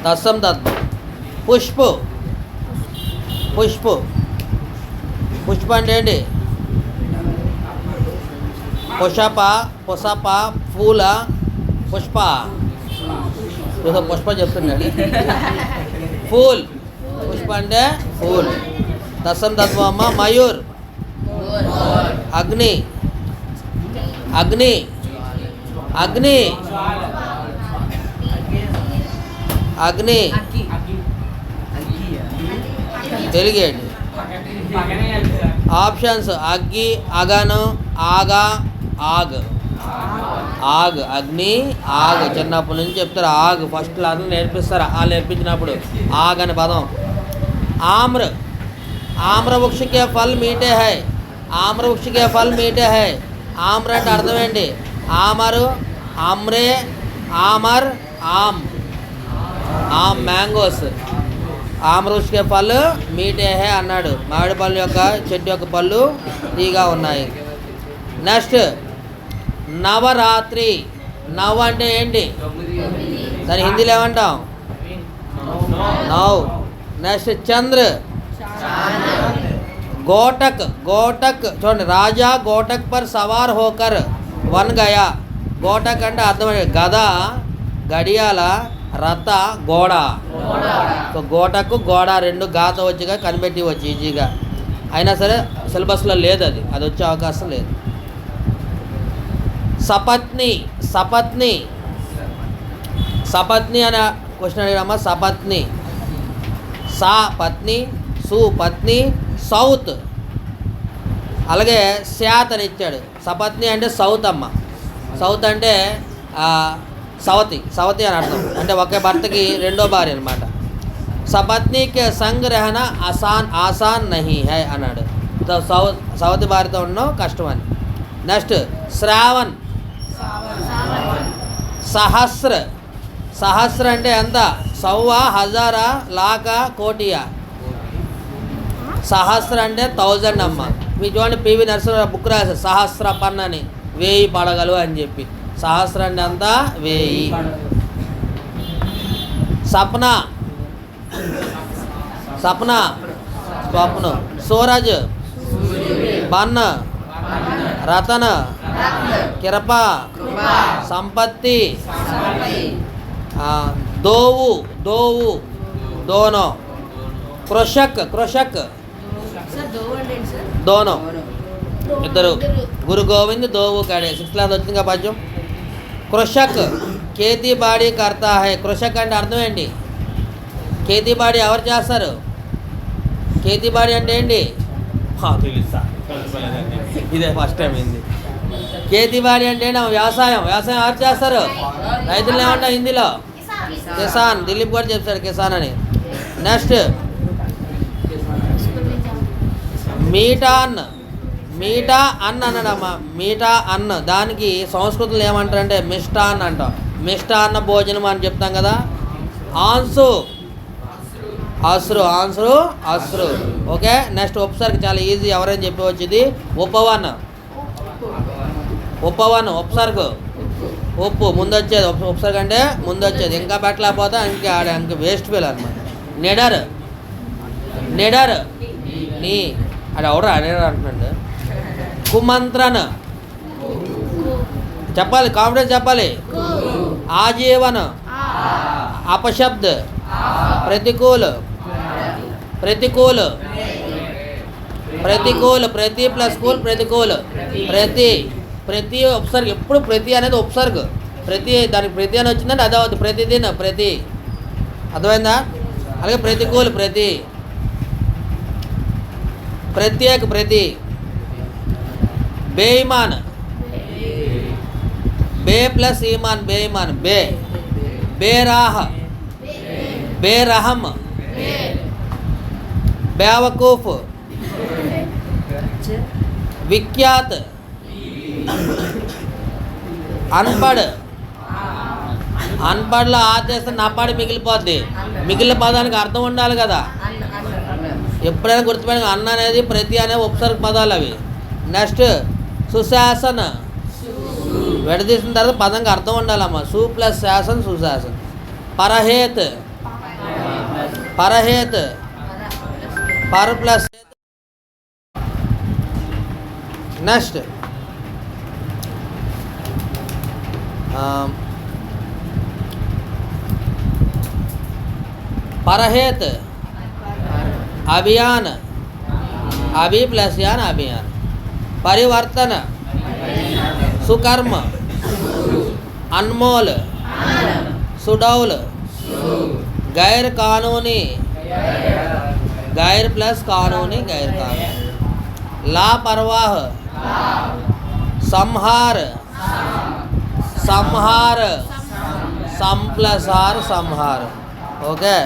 తత్సం తత్వం. పుష్ప పుష్ప పుష్ప అంటే ఏంటి? పుషప పుసప పూల పుష్ప. పుష్ప చెప్తున్నాడు. ఫూల్. పుష్ప అంటే ఫూల్. తత్సం తత్వం అమ్మ. మయూర్. అగ్ని. అగ్ని అగ్ని అగ్ని తెలుగేంటి? ఆప్షన్స్ అగ్గి, అగను, ఆగా, ఆగ్. ఆగ్, అగ్ని, ఆగ్. చిన్నప్పటి నుంచి చెప్తారు ఆగ్. ఫస్ట్ క్లాస్ నేర్పిస్తారు. ఆ నేర్పించినప్పుడు ఆగ్ అనే పదం. ఆమ్ర. ఆమ్ర వృక్ష కే ఫల్ మీఠే హై. ఆమ్ర వృక్ష కే ఫల్ మీఠే హై. ఆమ్ర అంటే అర్థం ఏంటి? ఆమరు, ఆమ్రే, ఆమర్, ఆమ్. ఆమ్ మ్యాంగోస్. ఆమ్ర వృక్ష కే ఫల్ మీఠే హై అన్నాడు. మామిడి పళ్ళు యొక్క చెట్టు యొక్క పళ్ళు తీగా ఉన్నాయి. నెక్స్ట్ నవరాత్రి. నవ్ అంటే ఏంటి? దాని హిందీలో ఏమంటాం? నవ్. నెక్స్ట్ చంద్ర. గోటక్. గోటక్ చూడండి. రాజా గోటక్ పర్ సవార్ హోకర్ వన్ గయా. గోటక్ అంటే అర్థమైంది గద, గడియాల, రథ, గోడ. సో గోటకు గోడ రెండు గాత వచ్చిగా కనిపెట్టి వచ్చి ఈజీగా. అయినా సరే సిలబస్లో లేదు అది. అది వచ్చే అవకాశం లేదు. సపత్ని. సపత్ని. సపత్ని అనే క్వశ్చన్ అడిగామా? సపత్ని. సా పత్ని, సు పత్ని, సౌత్. అలాగే శాత్ అని ఇచ్చాడు. సపత్ని అంటే సౌత్ అమ్మ. సౌత్ అంటే సవతి. సవతి అని అర్థం. అంటే ఒకే భర్తకి రెండో భార్య అనమాట. సపత్నికి సంగ్ రహనా ఆసాన్ నహీ హై అన్నాడు. సవతి భార్యతో ఉండడం కష్టం అని. నెక్స్ట్ శ్రావణ్. సహస్ర. సహస్ర అంటే ఎంత? సవ్వా, హజారా, లాక, కోటియా. సహస్ర అంటే 1000 అమ్మ. మీ చూడండి పివి నరసింహరావు బుక్ రాశారు సహస్ర పన్నని 1000 పడగలు అని చెప్పి. సహస్ర అంటే అంతా 1000. సప్న. సప్న స్వప్న. సూరజ్. బన్న. రతన. కిరప. సంపత్తి. దోవు. దోవు దోనో. కృషక్. కృషక్ దోనో ఇద్దరు. గురు గోవింద్ దోవు కాడే. 6th క్లాస్ వచ్చిందిగా పద్యం. కృషక్ ఖేతీ బాడీ కర్తా హై. కృషక్ అంటే అర్థం ఏంటి? ఖేతీ బాడీ ఎవరు చేస్తారు? ఖేతీ బాడీ అంటే ఏంటి? తెలుసా? ఇదే ఫస్ట్ టైం అయింది. ఖేతీ బాడీ అంటే వ్యవసాయం. వ్యవసాయం ఎవరు చేస్తారు? రైతులు ఏమంటారు హిందీలో? కిసాన్. దిలీప్ గారు చెప్తాడు కిసాన్ అని. నెక్స్ట్ మీఠా అన్న. మీఠా అన్న అన్నాడమ్మా. మీఠా అన్న దానికి సంస్కృతంలో ఏమంటారంటే మిష్టాన్ అంటాం. మిష్టాన్న భోజనం అని చెప్తాం కదా. ఆన్సు. అశ్రు. ఆన్సరు అశ్రు. ఓకే. నెక్స్ట్ ఉపసర్గ చాలా ఈజీ. ఎవరైనా చెప్పవచ్చు ఇది. ఉపవన్. ఉపవన్ ఉపసర్గ. ఉప్పు ముందు వచ్చేది. ఉపసర్గ అంటే ముందు వచ్చేది. ఇంకా పెట్టలేకపోతే ఇంక వేస్ట్ ఫీల్ అనమాట. నిడర్. నిడర్ నీ అది ఎవరు నిడర్ అంటున్నాడు. కుమంత్రన్ చెప్పాలి. కాన్ఫిడెన్స్ చెప్పాలి. ఆజీవన్. अपशब्द. प्रतिकूल. प्रतिकूल. प्रतिकूल. प्रति प्लस कूल प्रतिकूल. प्रति. ప్రతి ఉపసర్గ. ఎప్పుడు ప్రతి అనేది ఉపసర్గ. ప్రతి దానికి ప్రతి అని వచ్చిందంటే అదే అవుతుంది. ప్రతిదిన ప్రతి. అర్థమైందా? అలాగే ప్రతికూల ప్రతి. ప్రత్యేక ప్రతి. బేయిమాన్. బే ప్లస్ ఈమాన్ బేయిమాన్. బే. బేరాహ. బేరహం. బేవకూఫ్. విఖ్యాత్. అన్పడ్. అన్పడ్లో ఆదేశం నపడి మిగిలిపోద్ది. మిగిలిన పదానికి అర్థం ఉండాలి కదా. ఎప్పుడైనా గుర్తుపెట్టిన అన్న అనేది ప్రతి అనే ఉపసర్గ పదాలు అవి. నెక్స్ట్ సుశాసన్. విడదీసిన తర్వాత పదంకి అర్థం ఉండాలమ్మా. సు ప్లస్ శాసన్ సుశాసన్. పరహేత్. परहेत पर प्लस नेक्स्ट परहेत अभियान अभि प्लस यान अभियान परिवर्तन सुकर्म अनमोल सुडौल गैर कानूनी गैर प्लस कानूनी गैर कानूनी लापरवाह संहार संहार सम प्लस हार संहार ओके